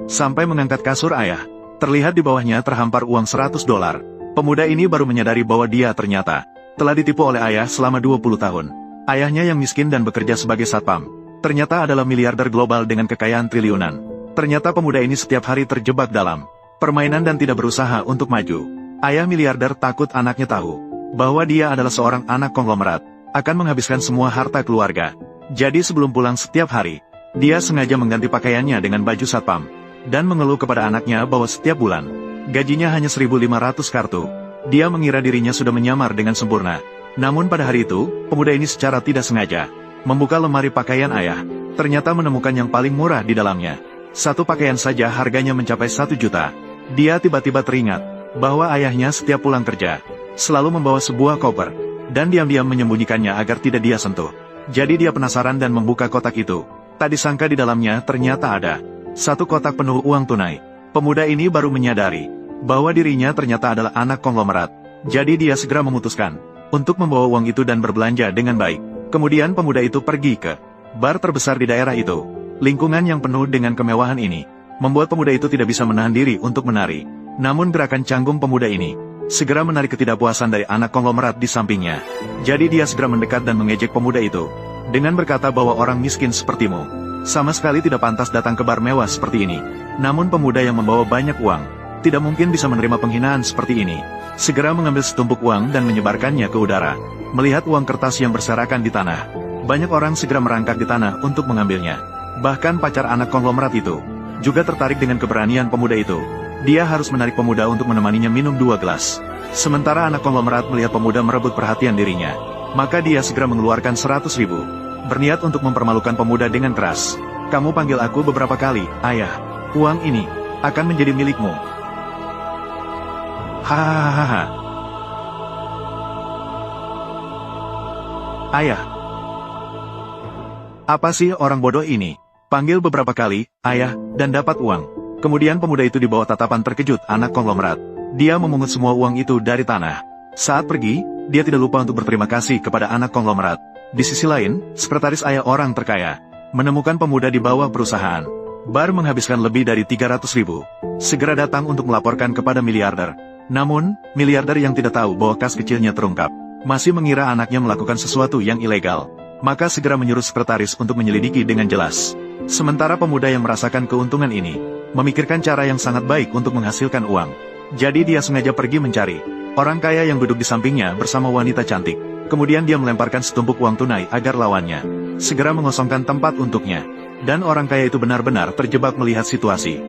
sampai mengangkat kasur ayah. Terlihat di bawahnya terhampar uang $100. Pemuda ini baru menyadari bahwa dia ternyata telah ditipu oleh ayah selama 20 tahun. Ayahnya yang miskin dan bekerja sebagai satpam, ternyata adalah miliarder global dengan kekayaan triliunan. Ternyata pemuda ini setiap hari terjebak dalam permainan dan tidak berusaha untuk maju. Ayah miliarder takut anaknya tahu bahwa dia adalah seorang anak konglomerat, akan menghabiskan semua harta keluarga. Jadi sebelum pulang setiap hari, dia sengaja mengganti pakaiannya dengan baju satpam, dan mengeluh kepada anaknya bahwa setiap bulan, gajinya hanya 1.500 kartu. Dia mengira dirinya sudah menyamar dengan sempurna. Namun pada hari itu, pemuda ini secara tidak sengaja membuka lemari pakaian ayah, ternyata menemukan yang paling murah di dalamnya. Satu pakaian saja harganya mencapai 1 juta. Dia tiba-tiba teringat bahwa ayahnya setiap pulang kerja selalu membawa sebuah koper, dan diam-diam menyembunyikannya agar tidak dia sentuh. Jadi dia penasaran dan membuka kotak itu. Tak disangka di dalamnya ternyata ada satu kotak penuh uang tunai. Pemuda ini baru menyadari bahwa dirinya ternyata adalah anak konglomerat. Jadi dia segera memutuskan untuk membawa uang itu dan berbelanja dengan baik. Kemudian pemuda itu pergi ke bar terbesar di daerah itu. Lingkungan yang penuh dengan kemewahan ini membuat pemuda itu tidak bisa menahan diri untuk menari. Namun gerakan canggung pemuda ini segera menarik ketidakpuasan dari anak konglomerat di sampingnya. Jadi dia segera mendekat dan mengejek pemuda itu dengan berkata bahwa orang miskin sepertimu sama sekali tidak pantas datang ke bar mewah seperti ini. Namun pemuda yang membawa banyak uang tidak mungkin bisa menerima penghinaan seperti ini. Segera mengambil setumpuk uang dan menyebarkannya ke udara. Melihat uang kertas yang berserakan di tanah, banyak orang segera merangkak di tanah untuk mengambilnya. Bahkan pacar anak konglomerat itu juga tertarik dengan keberanian pemuda itu. Dia harus menarik pemuda untuk menemaninya minum 2 gelas. Sementara anak konglomerat melihat pemuda merebut perhatian dirinya, maka dia segera mengeluarkan 100.000. Berniat untuk mempermalukan pemuda dengan keras. Kamu panggil aku beberapa kali, ayah. Uang ini akan menjadi milikmu. Hahaha. Ayah. Apa sih orang bodoh ini? Panggil beberapa kali, ayah, dan dapat uang. Kemudian pemuda itu dibawa tatapan terkejut anak konglomerat. Dia memungut semua uang itu dari tanah. Saat pergi, dia tidak lupa untuk berterima kasih kepada anak konglomerat. Di sisi lain, sekretaris ayah orang terkaya menemukan pemuda di bawah perusahaan bar menghabiskan lebih dari 300.000. Segera datang untuk melaporkan kepada miliarder. Namun, miliarder yang tidak tahu bahwa kas kecilnya terungkap, masih mengira anaknya melakukan sesuatu yang ilegal. Maka segera menyuruh sekretaris untuk menyelidiki dengan jelas. Sementara pemuda yang merasakan keuntungan ini, memikirkan cara yang sangat baik untuk menghasilkan uang. Jadi dia sengaja pergi mencari orang kaya yang duduk di sampingnya bersama wanita cantik. Kemudian dia melemparkan setumpuk uang tunai agar lawannya segera mengosongkan tempat untuknya. Dan orang kaya itu benar-benar terjebak melihat situasi.